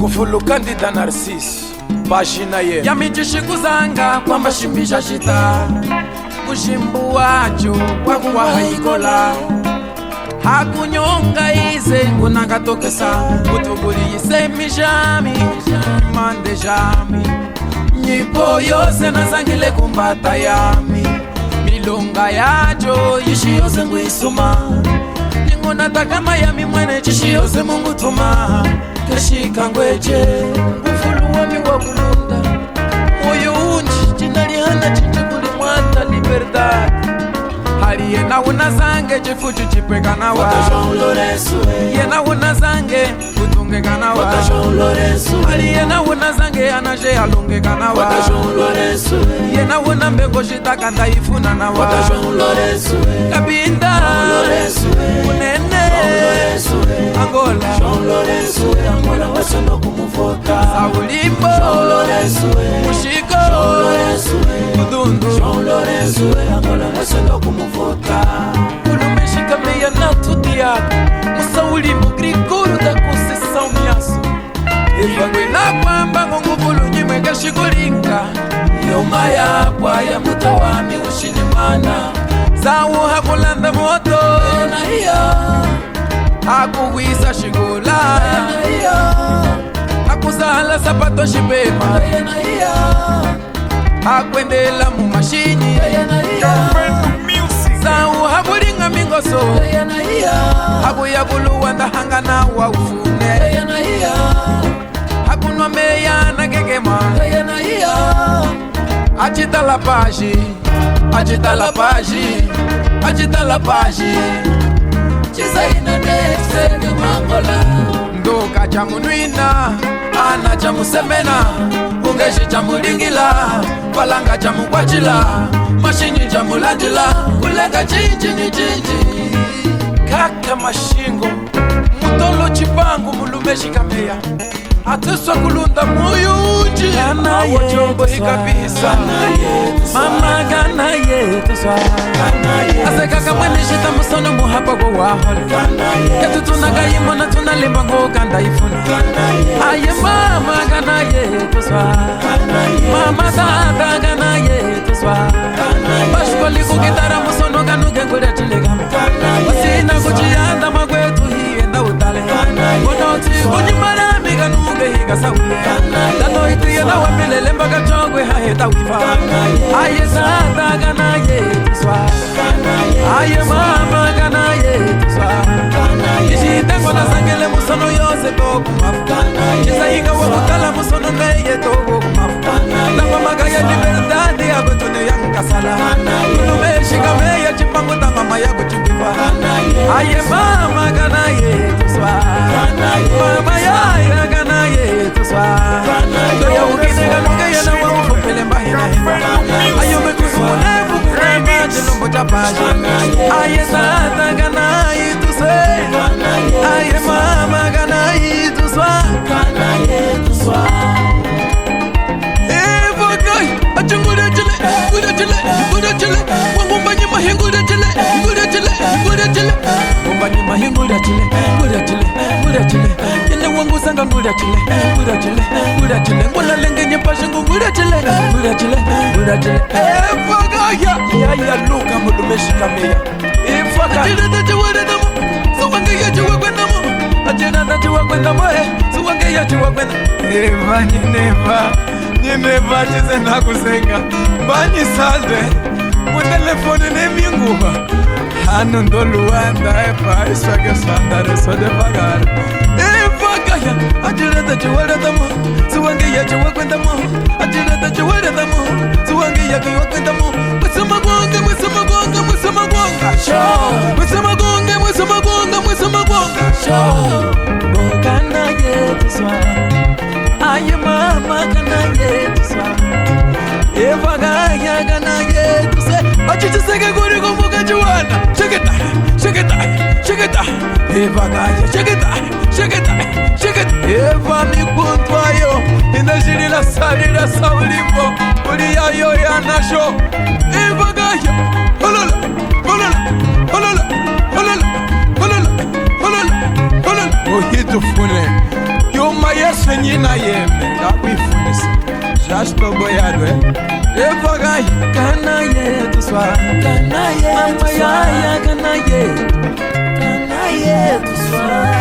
Ngufulu Candida Narcisse Pagina ye Yamichishikuzanga kwamba shimbisha shita Kushimbu wacho wakuwa haikola Hakunyonga ize kunakatokesa Kutuguli ise mijami Mande jami Nyipo yose nazangile kumbata yami Milonga yacho yishi yose nguisuma Ningonataka mayami mwene chishi yose mungu tuma Keshika ngweche Ngufulu wami wakulunda Moyo unji jinalihana chichikuli mwata liberdad Yena unazange chifuchu chipweka na wa Yena unazange kutunge kana wa Yena unazange anaje alunge kana wa Yena unambeko shitaka ndaifuna na wa Kabinda Unene Angola Saulimbo Mushiko Kudundu Kulumeshika meia na tudiaco Musaulimbo Grigoro da Conceição Miaço Evangwe na kwamba ngonguvulu nyimwe kashikulinga Yoma yapwa ya mutawami ushilimana Zawu hakulanda moto Na iya Hakuwisa shigula Na iya Hakuzala sapato shibema Na iya Hakwendela mu mashini Na iya Zawu hakulinga mingoso Hakuya kuluwa ndahanga na wa ufune Hakunwa meya na gegema Achita la pagi Achita la pagi Achita la pagi Chizaina nefse ni mangola Ndoka chamunwina Ana chamusemena Ungeshi chamulingila Palanga chamukwachila Mashini chamulandila Kulenga chinji ni chinji Kaka mashingo Mutolo chipangu mulumeshi kameya Atuswa kulunda moyo unji Awo chombo hikabisa Mama gana yetu swa Ase kaka mwene shita musono muhapa kwa wahole Ketu tunagayimo na tunalimba ngokanda ifuna Aye mama gana yetu swa Mama tata gana yetu swa Bashkoli kukitara musono ganuke ngure chilegama Wasina kuchianda magwetu hienda utale Wonoti kunyimara miganuke higa saule Dano ituye na wapilele mbaga chongwe haheta wifa Aye tata gana yetu swa Aye mama gana yetu swa Ishitengo na sangele musono yose toku mafu Chisa hinga wakutala musono neye toku mafu Napa magaya libertadi ya kutune yangu kasala Kulumeshi kameya chipangu ta mama ya kuchukifa Aye mama gana yetu swa Mama ya gana yetu swa Doya ukine ganuke ya na wamu kupele mbahina hina Ayo mekusu munevu kurema chilombo chapaji Aye tata gana yetu swa Aye mama gana yetu swa Nguda chile, wangumbanyi mahi nguda chile Wangumbanyi mahi nguda chile Yene wangu sanga nguda chile Ngula lenge nye pashingu nguda chile Efagaya Ya luka mulumeshi kameya Efagaya Ajina tachi waredamo Suwange ya chiwa kwendamo Ajina tachi wakwendamo Suwange ya chiwa kwendamo Eva Nyineva chize na kusenga Banyi salve Mutelefoni ne minguba Hanu ndoluanda Epa iswage swandare Sode pagare Efagaya Ajirata chiwaredamo Suwange ya chiwa kwendamo Ajirata chiwaredamo Suwange ya chiwa kwendamo Musama gonga Show Bogana yetu swa Aye mama gana yetu swa Eva gaya gana yetu se Achichi sege guri kumbuka juwana Shake it Eva gaya shake it Eva mikuntwayo Inashirila salira saulimbo Uri yayo ya nasho Eva gaya Holala Ohitufune Yuma yesu nyina yeme Ngakuifunisa Jastobo yadwe Evagai Kana ye tuswa Kana ye tuswa Kana ye tuswa